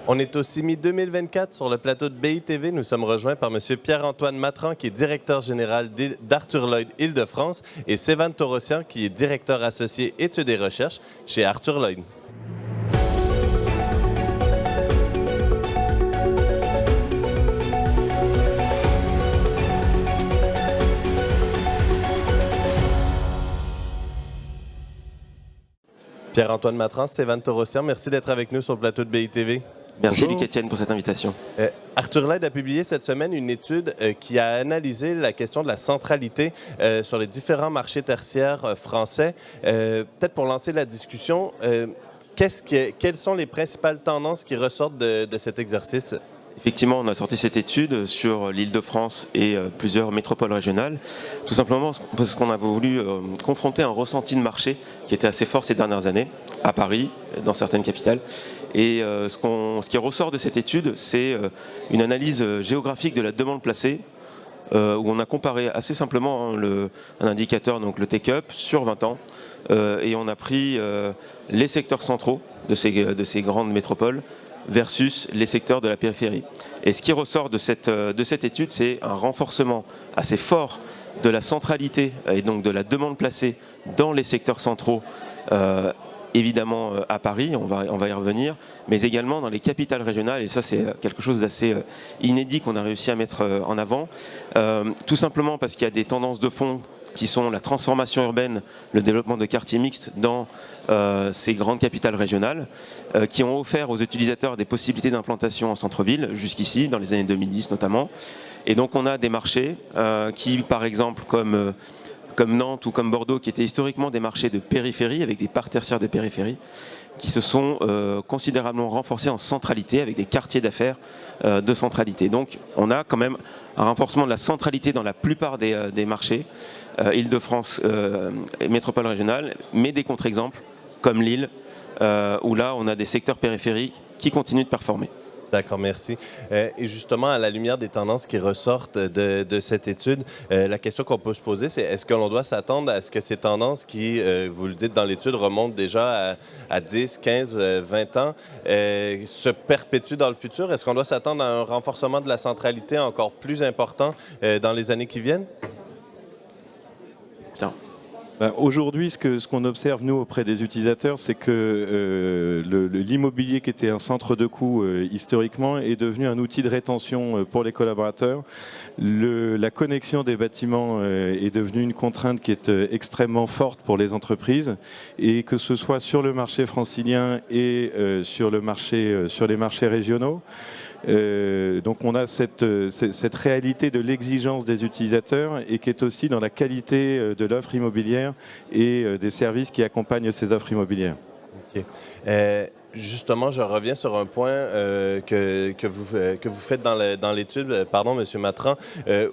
On est au CIMI 2024 sur le plateau de BITV. Nous sommes rejoints par M. Pierre-Antoine Matran, qui est directeur général d'Arthur Lloyd Île-de-France, et Sévan Torossian, qui est directeur associé études et recherches chez Arthur Lloyd. Pierre-Antoine Matran, Sévan Torossian, merci d'être avec nous sur le plateau de BITV. Merci Luc-Étienne pour cette invitation. Arthur Lloyd a publié cette semaine une étude qui a analysé la question de la centralité sur les différents marchés tertiaires français. Peut-être pour lancer la discussion, quelles sont les principales tendances qui ressortent de cet exercice? Effectivement, on a sorti cette étude sur l'Île-de-France et plusieurs métropoles régionales, tout simplement parce qu'on a voulu confronter un ressenti de marché qui était assez fort ces dernières années, à Paris, dans certaines capitales. Et ce qui ressort de cette étude, c'est une analyse géographique de la demande placée, où on a comparé assez simplement un indicateur, donc le take-up, sur 20 ans, et on a pris les secteurs centraux de ces grandes métropoles, versus les secteurs de la périphérie. Et ce qui ressort de cette étude, c'est un renforcement assez fort de la centralité et donc de la demande placée dans les secteurs centraux, évidemment à Paris, on va y revenir, mais également dans les capitales régionales, et ça c'est quelque chose d'assez inédit qu'on a réussi à mettre en avant, tout simplement parce qu'il y a des tendances de fond qui sont la transformation urbaine, le développement de quartiers mixtes dans ces grandes capitales régionales, qui ont offert aux utilisateurs des possibilités d'implantation en centre-ville, jusqu'ici, dans les années 2010 notamment. Et donc on a des marchés qui, par exemple, comme Nantes ou comme Bordeaux, qui étaient historiquement des marchés de périphérie, avec des parts tertiaires de périphérie, qui se sont considérablement renforcés en centralité, avec des quartiers d'affaires de centralité. Donc on a quand même un renforcement de la centralité dans la plupart des marchés, Île-de-France et métropole régionale, mais des contre-exemples, comme Lille, où là on a des secteurs périphériques qui continuent de performer. D'accord, merci. Et justement, à la lumière des tendances qui ressortent de cette étude, la question qu'on peut se poser, c'est est-ce que l'on doit s'attendre à ce que ces tendances qui, vous le dites dans l'étude, remontent déjà à 10, 15, 20 ans, se perpétuent dans le futur? Est-ce qu'on doit s'attendre à un renforcement de la centralité encore plus important dans les années qui viennent? Tiens. Aujourd'hui, ce qu'on observe, nous, auprès des utilisateurs, c'est que l'immobilier qui était un centre de coût historiquement est devenu un outil de rétention pour les collaborateurs. La connexion des bâtiments est devenue une contrainte qui est extrêmement forte pour les entreprises, et que ce soit sur le marché francilien et sur les marchés régionaux. Donc on a cette réalité de l'exigence des utilisateurs, et qui est aussi dans la qualité de l'offre immobilière et des services qui accompagnent ces offres immobilières. OK. Justement, je reviens sur un point que vous faites dans l'étude, pardon, M. Matran,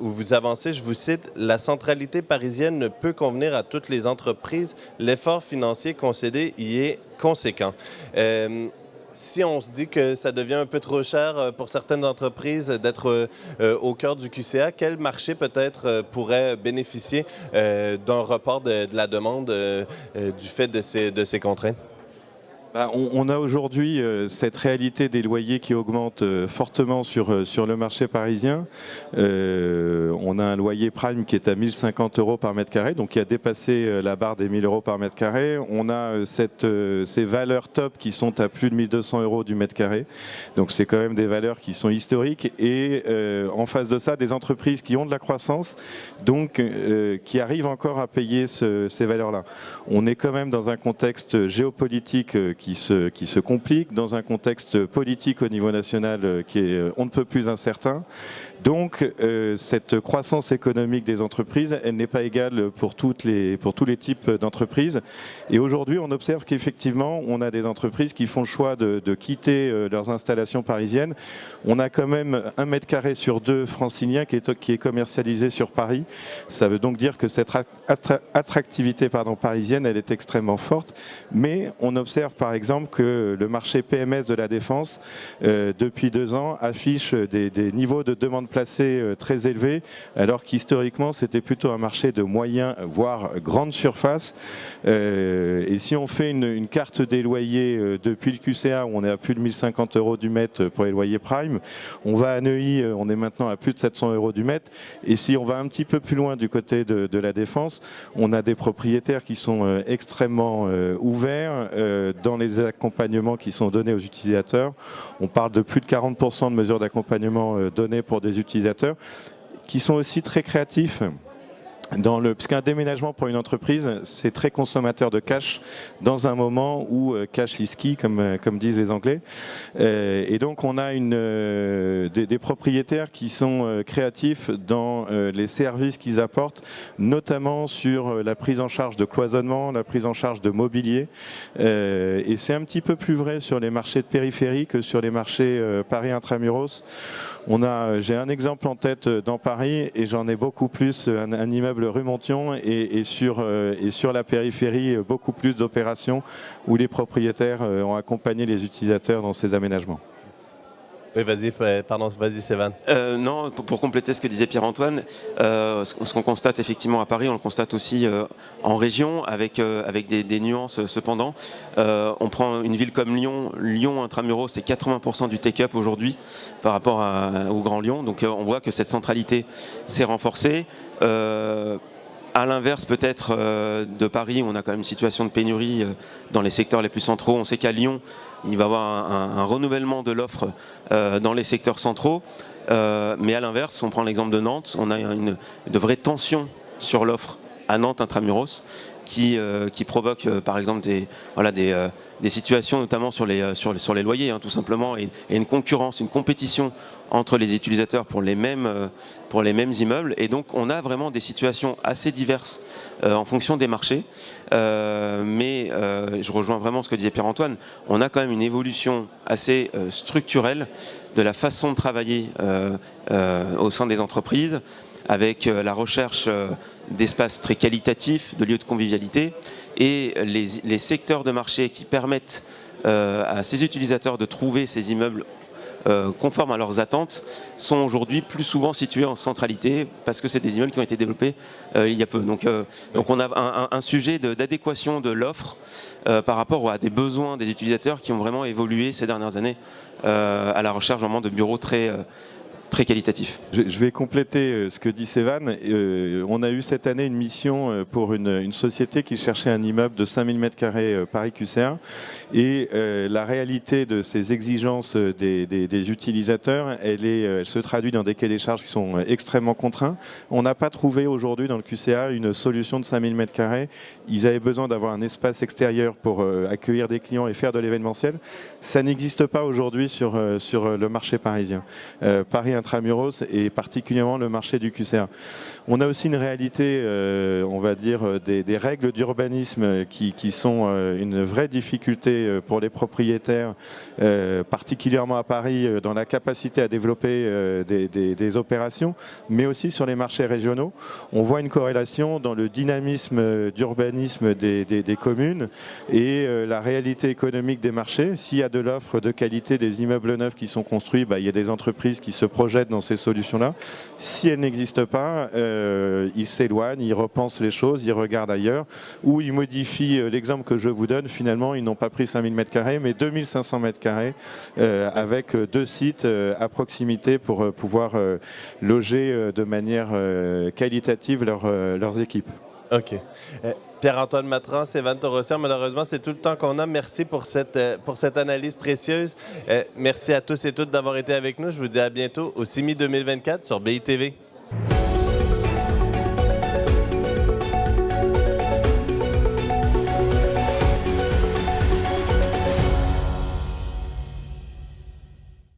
où vous avancez, je vous cite, « La centralité parisienne ne peut convenir à toutes les entreprises. L'effort financier concédé y est conséquent. » Si on se dit que ça devient un peu trop cher pour certaines entreprises d'être au cœur du QCA, quel marché peut-être pourrait bénéficier d'un report de la demande du fait de ces contraintes? On a aujourd'hui cette réalité des loyers qui augmentent fortement sur le marché parisien. On a un loyer prime qui est à 1 050 € par mètre carré, donc qui a dépassé la barre des 1 000 € par mètre carré. On a ces valeurs top qui sont à plus de 1 200 € du mètre carré. Donc c'est quand même des valeurs qui sont historiques. Et en face de ça, des entreprises qui ont de la croissance, donc qui arrivent encore à payer ces valeurs-là. On est quand même dans un contexte géopolitique qui se complique, dans un contexte politique au niveau national qui est on ne peut plus incertain. Donc cette croissance économique des entreprises, elle n'est pas égale pour tous les types d'entreprises. Et aujourd'hui, on observe qu'effectivement, on a des entreprises qui font le choix de quitter leurs installations parisiennes. On a quand même 1 mètre carré sur 2 francilien qui est commercialisé sur Paris. Ça veut donc dire que cette attractivité parisienne, elle est extrêmement forte. Mais on observe par exemple que le marché PMS de la Défense, depuis 2 ans, affiche des niveaux de demande placés très élevés, alors qu'historiquement c'était plutôt un marché de moyen, voire grande surface. Et si on fait une carte des loyers depuis le QCA, où on est à plus de 1050 € du mètre pour les loyers prime, on va à Neuilly, on est maintenant à plus de 700 € du mètre. Et si on va un petit peu plus loin du côté de la Défense, on a des propriétaires qui sont extrêmement ouverts dans les accompagnements qui sont donnés aux utilisateurs. On parle de plus de 40% de mesures d'accompagnement données pour des utilisateurs qui sont aussi très créatifs. Puisqu'un déménagement pour une entreprise, c'est très consommateur de cash dans un moment où cash is key, comme disent les Anglais. Et donc on a des propriétaires qui sont créatifs dans les services qu'ils apportent, notamment sur la prise en charge de cloisonnement, la prise en charge de mobilier. Et c'est un petit peu plus vrai sur les marchés de périphérie que sur les marchés Paris Intramuros. J'ai un exemple en tête dans Paris et j'en ai beaucoup plus, un immeuble rue Monthyon et sur la périphérie, beaucoup plus d'opérations où les propriétaires ont accompagné les utilisateurs dans ces aménagements. Oui, vas-y Sévan. Non, pour compléter ce que disait Pierre-Antoine, ce qu'on constate effectivement à Paris, on le constate aussi en région, avec des nuances cependant. On prend une ville comme Lyon. Lyon intramuros, c'est 80% du take-up aujourd'hui par rapport au Grand Lyon. Donc on voit que cette centralité s'est renforcée. À l'inverse peut-être de Paris, on a quand même une situation de pénurie dans les secteurs les plus centraux. On sait qu'à Lyon, il va y avoir un renouvellement de l'offre dans les secteurs centraux. Mais à l'inverse, on prend l'exemple de Nantes, on a de vraies tensions sur l'offre à Nantes intramuros qui provoque par exemple des situations notamment sur les loyers tout simplement et une concurrence, une compétition entre les utilisateurs pour les mêmes immeubles, et donc on a vraiment des situations assez diverses en fonction des marchés, mais je rejoins vraiment ce que disait Pierre-Antoine, on a quand même une évolution assez structurelle de la façon de travailler au sein des entreprises, avec la recherche d'espaces très qualitatifs, de lieux de convivialité, et les secteurs de marché qui permettent à ces utilisateurs de trouver ces immeubles conformes à leurs attentes sont aujourd'hui plus souvent situés en centralité parce que c'est des immeubles qui ont été développés il y a peu. Donc on a un sujet d'adéquation de l'offre par rapport à des besoins des utilisateurs qui ont vraiment évolué ces dernières années à la recherche vraiment de bureaux très qualitatif. Je vais compléter ce que dit Sévan. On a eu cette année une mission pour une société qui cherchait un immeuble de 5000 m² Paris QCA. Et la réalité de ces exigences des utilisateurs, elle se traduit dans des cahiers des charges qui sont extrêmement contraints. On n'a pas trouvé aujourd'hui dans le QCA une solution de 5000 m². Ils avaient besoin d'avoir un espace extérieur pour accueillir des clients et faire de l'événementiel. Ça n'existe pas aujourd'hui sur le marché parisien. Paris Intramuros et particulièrement le marché du QCA. On a aussi une réalité, on va dire, des règles d'urbanisme qui sont une vraie difficulté pour les propriétaires, particulièrement à Paris, dans la capacité à développer des opérations, mais aussi sur les marchés régionaux. On voit une corrélation dans le dynamisme d'urbanisme des communes et la réalité économique des marchés. S'il y a de l'offre de qualité, des immeubles neufs qui sont construits, il y a des entreprises qui se projettent dans ces solutions-là. Si elles n'existent pas, ils s'éloignent, ils repensent les choses, ils regardent ailleurs, ou ils modifient l'exemple que je vous donne. Finalement, ils n'ont pas pris 5000 m², mais 2500 m² avec 2 sites à proximité pour pouvoir loger de manière qualitative leurs équipes. OK. Pierre-Antoine Matran, Sévan Torossian, malheureusement, c'est tout le temps qu'on a. Merci pour cette analyse précieuse. Merci à tous et toutes d'avoir été avec nous. Je vous dis à bientôt au CIMI 2024 sur BITV.